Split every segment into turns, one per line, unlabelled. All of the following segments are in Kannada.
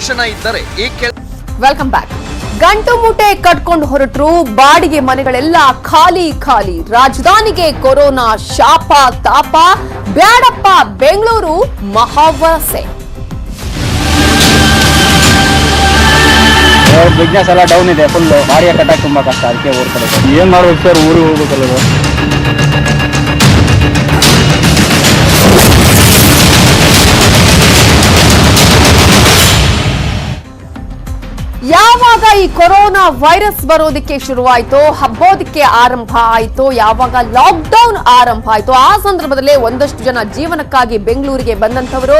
ತಕ್ಷಣ ಇದ್ದರೆ ಈ
ವೆಲ್ಕಮ್ ಬ್ಯಾಕ್. ಗಂಟು ಮೂಟೆ ಕಟ್ಕೊಂಡು ಹೊರಟರು, ಬಾಡಿಗೆ ಮನೆಗಳೆಲ್ಲ ಖಾಲಿ ಖಾಲಿ. ರಾಜಧಾನಿಗೆ ಕೊರೋನಾ ಶಾಪ ತಾಪ, ಬ್ಯಾಡಪ್ಪ ಬೆಂಗಳೂರು ಮಹಾವಸೆ.
ಬಿಸ್ನೆಸ್ ಎಲ್ಲ ಡೌನ್ ಇದೆ, ಫುಲ್ ಬಾಡಿಗೆ ಕಟ್ಟಕ್ಕೆ ತುಂಬಾ ಕಷ್ಟ. ಅದಕ್ಕೆ ಓಡ್ತಾರೆ. ಏನ್ ಮಾಡ್ಬೇಕು ಸರ್, ಊರಿಗೆ ಹೋಗ್ಬೇಕಲ್ಲ.
ಯಾವಾಗ ಈ ಕೊರೋನಾ ವೈರಸ್ ಬರೋದಕ್ಕೆ ಶುರುವಾಯಿತೋ, ಹಬ್ಬೋದಕ್ಕೆ ಆರಂಭ ಆಯಿತು, ಯಾವಾಗ ಲಾಕ್ಡೌನ್ ಆರಂಭ ಆಯಿತು, ಆ ಸಂದರ್ಭದಲ್ಲೇ ಒಂದಷ್ಟು ಜನ ಜೀವನಕ್ಕಾಗಿ ಬೆಂಗಳೂರಿಗೆ ಬಂದಂತವರು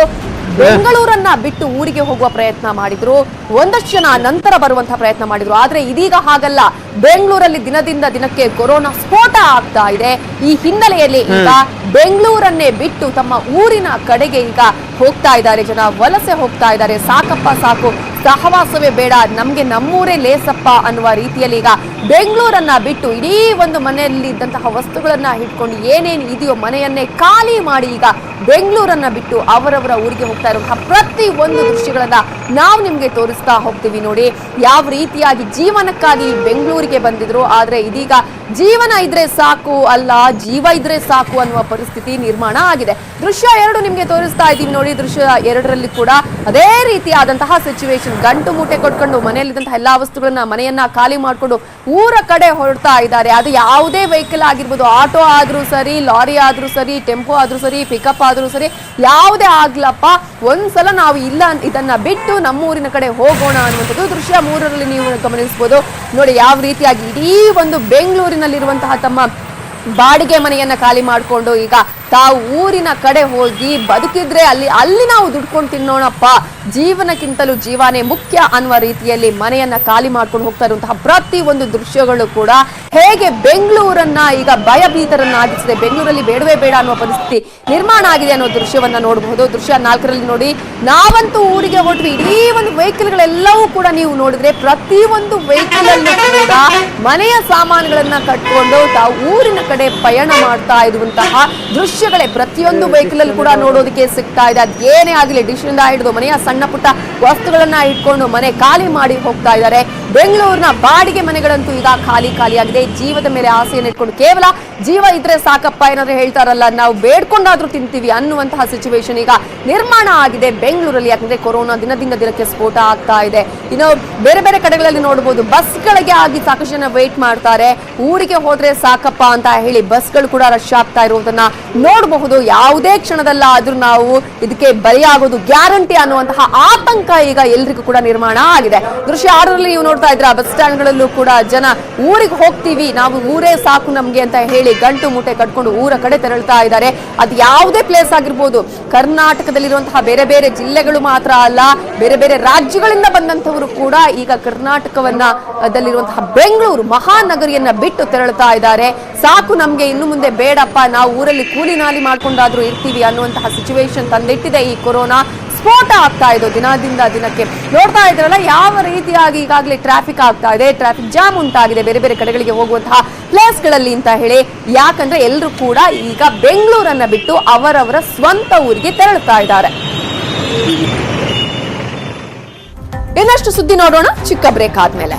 ಬೆಂಗಳೂರನ್ನ ಬಿಟ್ಟು ಊರಿಗೆ ಹೋಗುವ ಪ್ರಯತ್ನ ಮಾಡಿದ್ರು. ಒಂದಷ್ಟು ಜನ ನಂತರ ಬರುವಂತಹ ಪ್ರಯತ್ನ ಮಾಡಿದ್ರು. ಆದ್ರೆ ಇದೀಗ ಹಾಗಲ್ಲ. ಬೆಂಗಳೂರಲ್ಲಿ ದಿನದಿಂದ ದಿನಕ್ಕೆ ಕೊರೋನಾ ಸ್ಫೋಟ ಆಗ್ತಾ ಇದೆ. ಈ ಹಿನ್ನೆಲೆಯಲ್ಲಿ ಈಗ ಬೆಂಗಳೂರನ್ನೇ ಬಿಟ್ಟು ತಮ್ಮ ಊರಿನ ಕಡೆಗೆ ಈಗ ಹೋಗ್ತಾ ಇದ್ದಾರೆ ಜನ, ವಲಸೆ ಹೋಗ್ತಾ ಇದ್ದಾರೆ. ಸಾಕಪ್ಪ ಸಾಕು, ಸಹವಾಸವೇ ಬೇಡ, ನಮ್ಗೆ ನಮ್ಮೂರೇ ಲೇಸಪ್ಪ ಅನ್ನುವ ರೀತಿಯಲ್ಲಿ ಈಗ ಬೆಂಗಳೂರನ್ನ ಬಿಟ್ಟು ಇಡೀ ಒಂದು ಮನೆಯಲ್ಲಿ ಇದ್ದಂತಹ ವಸ್ತುಗಳನ್ನ ಇಟ್ಕೊಂಡು ಏನೇನು ಇದೆಯೋ ಮನೆಯನ್ನೇ ಖಾಲಿ ಮಾಡಿ ಈಗ ಬೆಂಗಳೂರನ್ನ ಬಿಟ್ಟು ಅವರವರ ಊರಿಗೆ ಹೋಗ್ತಾ ಇರುವಂತಹ ಪ್ರತಿ ಒಂದು ದೃಶ್ಯಗಳನ್ನ ನಾವು ನಿಮ್ಗೆ ತೋರಿಸ್ತಾ ಹೋಗ್ತೀವಿ. ನೋಡಿ ಯಾವ ರೀತಿಯಾಗಿ ಜೀವನಕ್ಕಾಗಿ ಬೆಂಗಳೂರಿಗೆ ಬಂದಿದ್ರು. ಆದ್ರೆ ಇದೀಗ ಜೀವನ ಇದ್ರೆ ಸಾಕು ಅಲ್ಲ, ಜೀವ ಇದ್ರೆ ಸಾಕು ಅನ್ನುವ ಪರಿಸ್ಥಿತಿ ನಿರ್ಮಾಣ ಆಗಿದೆ. ದೃಶ್ಯ 2 ನಿಮ್ಗೆ ತೋರಿಸ್ತಾ ಇದ್ದೀವಿ ನೋಡಿ. ದೃಶ್ಯ 2ರಲ್ಲಿ ಕೂಡ ಅದೇ ರೀತಿಯಾದಂತಹ ಸಿಚುವೇಶನ್. ಗಂಟು ಮೂಟೆ ಕೊಟ್ಕೊಂಡು ಮನೆಯಲ್ಲಿದ್ದಂತಹ ಎಲ್ಲಾ ವಸ್ತುಗಳನ್ನ ಮನೆಯನ್ನ ಖಾಲಿ ಮಾಡ್ಕೊಂಡು ಊರ ಕಡೆ ಹೊರಡ್ತಾ ಇದ್ದಾರೆ. ಅದು ಯಾವುದೇ ವೆಹಿಕಲ್ ಆಗಿರ್ಬೋದು, ಆಟೋ ಆದ್ರೂ ಸರಿ, ಲಾರಿ ಆದ್ರೂ ಸರಿ, ಟೆಂಪೋ ಆದ್ರೂ ಸರಿ, ಪಿಕಪ್ ಆದ್ರೂ ಸರಿ, ಯಾವುದೇ ಆಗ್ಲಪ್ಪ, ಒಂದ್ಸಲ ನಾವು ಇಲ್ಲ ಇದನ್ನ ಬಿಟ್ಟು ನಮ್ಮೂರಿನ ಕಡೆ ಹೋಗೋಣ ಅನ್ನುವಂಥದ್ದು ದೃಶ್ಯ 3ರಲ್ಲಿ ನೀವು ಗಮನಿಸಬಹುದು. ನೋಡಿ ಯಾವ ರೀತಿಯಾಗಿ ಇಡೀ ಒಂದು ಬೆಂಗಳೂರಿನಲ್ಲಿರುವಂತಹ ತಮ್ಮ ಬಾಡಿಗೆ ಮನೆಯನ್ನ ಖಾಲಿ ಮಾಡಿಕೊಂಡು ಈಗ ತಾವು ಊರಿನ ಕಡೆ ಹೋಗಿ ಬದುಕಿದ್ರೆ ಅಲ್ಲಿ ನಾವು ದುಡ್ಕೊಂಡು ತಿನ್ನೋಣಪ್ಪ, ಜೀವನಕ್ಕಿಂತಲೂ ಜೀವನೇ ಮುಖ್ಯ ಅನ್ನುವ ರೀತಿಯಲ್ಲಿ ಮನೆಯನ್ನ ಖಾಲಿ ಮಾಡ್ಕೊಂಡು ಹೋಗ್ತಾ ಇರುವಂತಹ ಪ್ರತಿ ಒಂದು ದೃಶ್ಯಗಳು ಕೂಡ ಹೇಗೆ ಬೆಂಗಳೂರನ್ನ ಈಗ ಭಯಭೀತರನ್ನಾಗಿಸಿದೆ. ಬೆಂಗಳೂರಲ್ಲಿ ಬೇಡವೇ ಬೇಡ ಅನ್ನುವ ಪರಿಸ್ಥಿತಿ ನಿರ್ಮಾಣ ಆಗಿದೆ ಅನ್ನೋ ದೃಶ್ಯವನ್ನ ನೋಡಬಹುದು. ದೃಶ್ಯ 4ರಲ್ಲಿ ನೋಡಿ, ನಾವಂತೂ ಊರಿಗೆ ಹೊರಟ್ವಿ. ಇಡೀ ಒಂದು ವೆಹಿಕಲ್ಗಳೆಲ್ಲವೂ ಕೂಡ ನೀವು ನೋಡಿದ್ರೆ ಪ್ರತಿ ಒಂದು ವೆಹಿಕಲ್ ಅಲ್ಲೂ ಕೂಡ ಮನೆಯ ಸಾಮಾನುಗಳನ್ನ ಕಟ್ಕೊಂಡು ತಾವು ಊರಿನ ಕಡೆ ಪಯಣ ಮಾಡ್ತಾ ಇರುವಂತಹ ದೃಶ್ಯಗಳೇ ಪ್ರತಿಯೊಂದು ವೆಹಿಕಲ್ ಅಲ್ಲಿ ಕೂಡ ನೋಡೋದಕ್ಕೆ ಸಿಗ್ತಾ ಇದೆ. ಅದ್ ಏನೇ ಆಗಲಿ, ಡಿಶ್ ಇಂದ ಹಿಡಿದು ಮನೆಯ ಸಣ್ಣ ಪುಟ್ಟ ವಸ್ತುಗಳನ್ನ ಇಟ್ಕೊಂಡು ಮನೆ ಖಾಲಿ ಮಾಡಿ ಹೋಗ್ತಾ ಇದ್ದಾರೆ. ಬೆಂಗಳೂರಿನ ಬಾಡಿಗೆ ಮನೆಗಳಂತೂ ಈಗ ಖಾಲಿಯಾಗಿದೆ. ಜೀವದ ಮೇಲೆ ಆಸೆಯನ್ನು ಇಟ್ಕೊಂಡು ಕೇವಲ ಜೀವ ಇದ್ರೆ ಸಾಕಪ್ಪ, ಏನಾದ್ರೂ ಹೇಳ್ತಾರಲ್ಲ, ನಾವು ಬೇಡ್ಕೊಂಡಾದ್ರೂ ತಿಂತೀವಿ ಅನ್ನುವಂತಹ ಸಿಚುವೇಶನ್ ಈಗ ನಿರ್ಮಾಣ ಆಗಿದೆ ಬೆಂಗಳೂರಲ್ಲಿ. ಯಾಕಂದ್ರೆ ಕೊರೋನಾ ದಿನದಿಂದ ದಿನಕ್ಕೆ ಸ್ಫೋಟ ಆಗ್ತಾ ಇದೆ. ಇನ್ನು ಬೇರೆ ಬೇರೆ ಕಡೆಗಳಲ್ಲಿ ನೋಡಬಹುದು, ಬಸ್ಗಳಿಗೆ ಆಗಿ ಸಾಕಷ್ಟು ಜನ ವೇಟ್ ಮಾಡ್ತಾರೆ. ಊರಿಗೆ ಹೋದ್ರೆ ಸಾಕಪ್ಪ ಅಂತ ಹೇಳಿ ಬಸ್ಗಳು ಕೂಡ ರಶ್ ಆಗ್ತಾ ಇರುವುದನ್ನ ನೋಡಬಹುದು. ಯಾವುದೇ ಕ್ಷಣದಲ್ಲಾದ್ರೂ ನಾವು ಇದಕ್ಕೆ ಬಲಿಯಾಗೋದು ಗ್ಯಾರಂಟಿ ಅನ್ನುವಂತಹ ಆತಂಕ ಈಗ ಎಲ್ರಿಗೂ ಕೂಡ ನಿರ್ಮಾಣ ಆಗಿದೆ. ದೃಶ್ಯ 6ರಲ್ಲಿ ನೀವು ನೋಡ್ತಾ ಇದ್ರ ಬಸ್ ಸ್ಟ್ಯಾಂಡ್ ಗಳಲ್ಲೂ ಕೂಡ ಜನ ಊರಿಗೆ ಹೋಗ್ತೀವಿ, ನಾವು ಊರೇ ಸಾಕು ನಮ್ಗೆ ಅಂತ ಹೇಳಿ ಗಂಟು ಮೂಟೆ ಕಟ್ಕೊಂಡು ಊರ ಕಡೆ ತೆರಳ್ತಾ ಇದ್ದಾರೆ. ಅದು ಯಾವುದೇ ಪ್ಲೇಸ್ ಆಗಿರ್ಬೋದು, ಕರ್ನಾಟಕದಲ್ಲಿರುವಂತಹ ಬೇರೆ ಬೇರೆ ಜಿಲ್ಲೆಗಳು ಮಾತ್ರ ಅಲ್ಲ, ಬೇರೆ ಬೇರೆ ರಾಜ್ಯಗಳಿಂದ ಬಂದಂತವರು ಕೂಡ ಈಗ ಕರ್ನಾಟಕದಲ್ಲಿರುವಂತಹ ಬೆಂಗಳೂರು ಮಹಾನಗರಿಯನ್ನ ಬಿಟ್ಟು ತೆರಳುತ್ತಾ ಇದ್ದಾರೆ. ಸಾಕು ನಮ್ಗೆ ಇನ್ನು ಮುಂದೆ ಬೇಡಪ್ಪ, ನಾವು ಊರಲ್ಲಿ ಕೂಲಿ ನಾಲಿ ಮಾಡ್ಕೊಂಡಾದ್ರೂ ಇರ್ತೀವಿ ಅನ್ನುವಂತಹ ಸಿಚುವೇಶನ್ ತಂದಿಟ್ಟಿದೆ ಈ ಕೊರೋನಾ. ಸ್ಫೋಟ ಆಗ್ತಾ ಇದೆ ದಿನದಿಂದ ದಿನಕ್ಕೆ. ನೋಡ್ತಾ ಇದ್ರಲ್ಲ ಯಾವ ರೀತಿಯಾಗಿ ಈಗಾಗಲೇ ಟ್ರಾಫಿಕ್ ಆಗ್ತಾ ಇದೆ, ಟ್ರಾಫಿಕ್ ಜಾಮ್ ಉಂಟಾಗಿದೆ ಬೇರೆ ಬೇರೆ ಕಡೆಗಳಿಗೆ ಹೋಗುವಂತಹ ಪ್ಲೇಸ್ಗಳಲ್ಲಿ ಅಂತ ಹೇಳಿ. ಯಾಕಂದ್ರೆ ಎಲ್ಲರೂ ಕೂಡ ಈಗ ಬೆಂಗಳೂರನ್ನ ಬಿಟ್ಟು ಅವರವರ ಸ್ವಂತ ಊರಿಗೆ ತೆರಳುತ್ತಾ ಇದ್ದಾರೆ. ಇನ್ನಷ್ಟು ಸುದ್ದಿ ನೋಡೋಣ ಚಿಕ್ಕ ಬ್ರೇಕ್ ಆದ್ಮೇಲೆ.